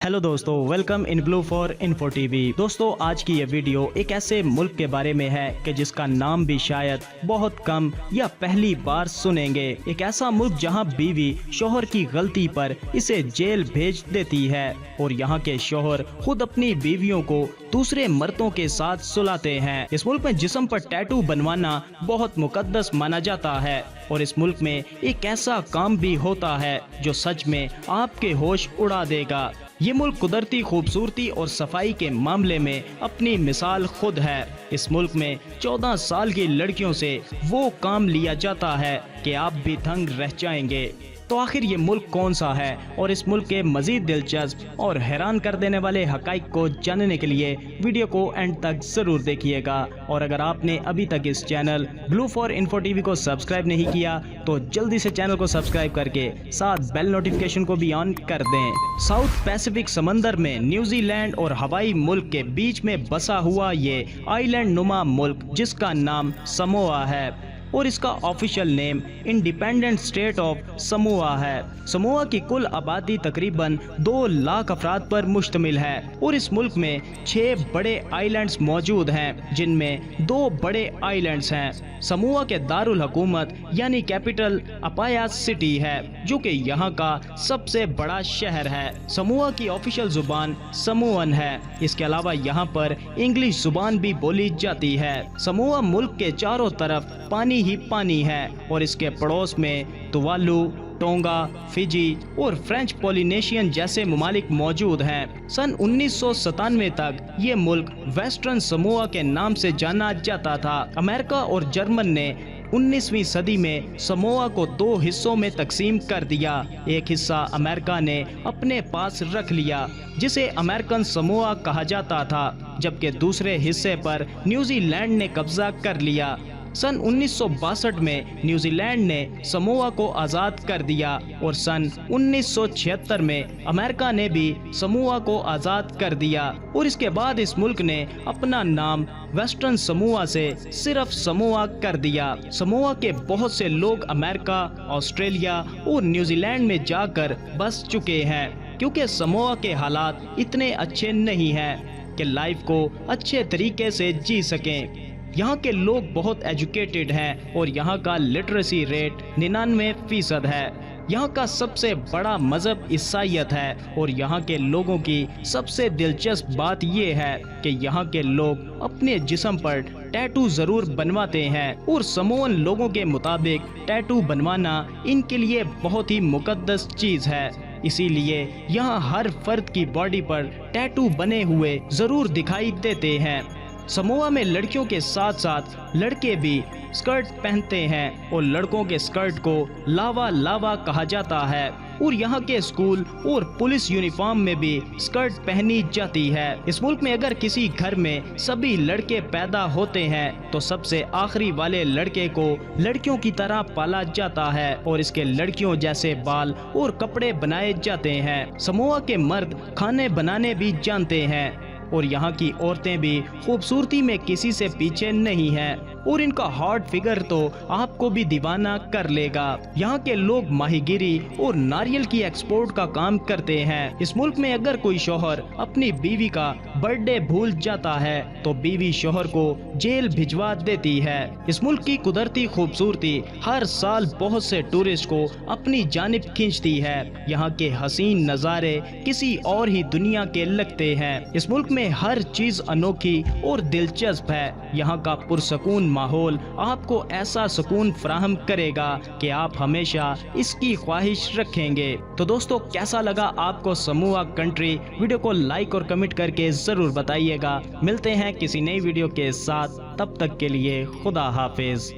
Hello दोस्तों, welcome in blue for info TV. दोस्तों, आज की ये वीडियो एक ऐसे मुल्क के बारे में है कि जिसका नाम भी शायद बहुत कम या पहली बार सुनेंगे। एक ऐसा मुल्क जहां बीवी शोहर की गलती पर इसे जेल भेज देती है और यहां के शोहर खुद अपनी बीवियों को दूसरे मर्दों के साथ सुलाते हैं। इस मुल्क में जिस्म पर टैटू बनवाना बहुत मुकद्दस माना जाता है और इस मुल्क में एक ऐसा काम भी होता है जो सच में आपके होश उड़ा देगा। ये मुल्क कुदरती खूबसूरती और सफाई के मामले में अपनी मिसाल खुद है। इस मुल्क में 14 साल की लड़कियों से वो काम लिया जाता है कि आप भी दंग रह जाएंगे। तो आखिर ये मुल्क कौन सा है और इस मुल्क के मजीद दिलचस्प और हैरान कर देने वाले हकाइक को जानने के लिए वीडियो को एंड तक जरूर देखिएगा। और अगर आपने अभी तक इस channel blue for info TV को सब्सक्राइब नहीं किया तो जल्दी से चैनल को सब्सक्राइब करके साथ बेल नोटिफिकेशन को भी ऑन कर दें। साउथ पैसिफिक समंदर में न्यूजीलैंड और हवाई मुल्क के बीच में बसा हुआ ये आइलैंड नुमा मुल्क जिसका नाम समोआ है और इसका official name independent state of Samoa है। समोआ की कुल आबादी तकरीबन 2 लाख अफराद पर मुश्तमिल है और इस मुल्क में 6 बड़े आइलैंड्स मौजूद हैं जिनमें 2 बड़े आइलैंड्स हैं। समोआ के दारुल हुकूमत यानी कैपिटल अपाया सिटी है जो कि यहाँ का सबसे बड़ा शहर है। समोआ की ऑफिशियल जुबान समोअन है। इसके अलावा यहाँ पर इंग्लिश जुबान भी बोली जाती है। समोआ मुल्क के चारों तरफ पानी ही पानी है और इसके पड़ोस में तुवालू, टोंगा, फिजी और फ्रेंच पॉलिनेशियन जैसे ममालिक मौजूद हैं। सन 1997 तक ये मुल्क वेस्टर्न समोआ के नाम से जाना जाता था। अमेरिका और जर्मन ने 19वीं सदी में समोआ को 2 हिस्सों में तकसीम कर दिया। एक हिस्सा अमेरिका ने अपने पास रख लिया जिसे अमेरिकन समोआ कहा जाता था, जबकि दूसरे हिस्से पर न्यूजीलैंड ने कब्जा कर लिया। सन 1962 में न्यूजीलैंड ने समोआ को आज़ाद कर दिया और सन 1976 में अमेरिका ने भी समोआ को आज़ाद कर दिया और इसके बाद इस मुल्क ने अपना नाम वेस्टर्न समोआ से सिर्फ समोआ कर दिया। समोआ के बहुत से लोग अमेरिका, ऑस्ट्रेलिया और न्यूजीलैंड में जाकर बस चुके हैं क्योंकि समोआ के हालात इतने अच्छे नहीं हैं कि लाइफ को अच्छे तरीके से जी सकें। यहाँ के लोग बहुत एजुकेटेड हैं और यहाँ का लिटरेसी रेट 99% है। यहाँ का सबसे बड़ा मजहब ईसाईयत है और यहाँ के लोगों की सबसे दिलचस्प बात ये है कि यहाँ के लोग अपने जिस्म पर टैटू जरूर बनवाते हैं और समोअन लोगों के मुताबिक टैटू बनवाना इनके लिए बहुत ही मुकद्दस चीज है। इसीलिए यहाँ हर फर्द की बॉडी पर टैटू बने हुए जरूर दिखाई देते हैं। समोआ में लड़कियों के साथ साथ लड़के भी स्कर्ट पहनते हैं और लड़कों के स्कर्ट को लावा लावा कहा जाता है और यहाँ के स्कूल और पुलिस यूनिफॉर्म में भी स्कर्ट पहनी जाती है। इस मुल्क में अगर किसी घर में सभी लड़के पैदा होते हैं तो सबसे आखिरी वाले लड़के को लड़कियों की तरह पाला जाता है और इसके लड़कियों जैसे बाल और कपड़े बनाए जाते हैं। समोआ के मर्द खाने बनाने भी जानते हैं और यहाँ की औरतें भी खूबसूरती में किसी से पीछे नहीं हैं और इनका हॉट फिगर तो आपको भी दीवाना कर लेगा। यहाँ के लोग माहीगिरी और नारियल की एक्सपोर्ट का काम करते हैं। इस मुल्क में अगर कोई शौहर अपनी बीवी का बर्थडे भूल जाता है तो बीवी शौहर को जेल भिजवा देती है। इस मुल्क की कुदरती खूबसूरती हर साल बहुत से टूरिस्ट को अपनी जानिब खींचती है। यहाँ के हसीन नज़ारे किसी और ही दुनिया के लगते हैं। इस मुल्क में हर चीज अनोखी और दिलचस्प है। यहाँ का पुरसकून माहौल आपको ऐसा सुकून फराहम करेगा कि आप हमेशा इसकी ख्वाहिश रखेंगे। तो दोस्तों, कैसा लगा आपको समोआ कंट्री? वीडियो को लाइक और कमेंट करके जरूर बताइएगा। मिलते हैं किसी नई वीडियो के साथ, तब तक के लिए खुदा हाफिज।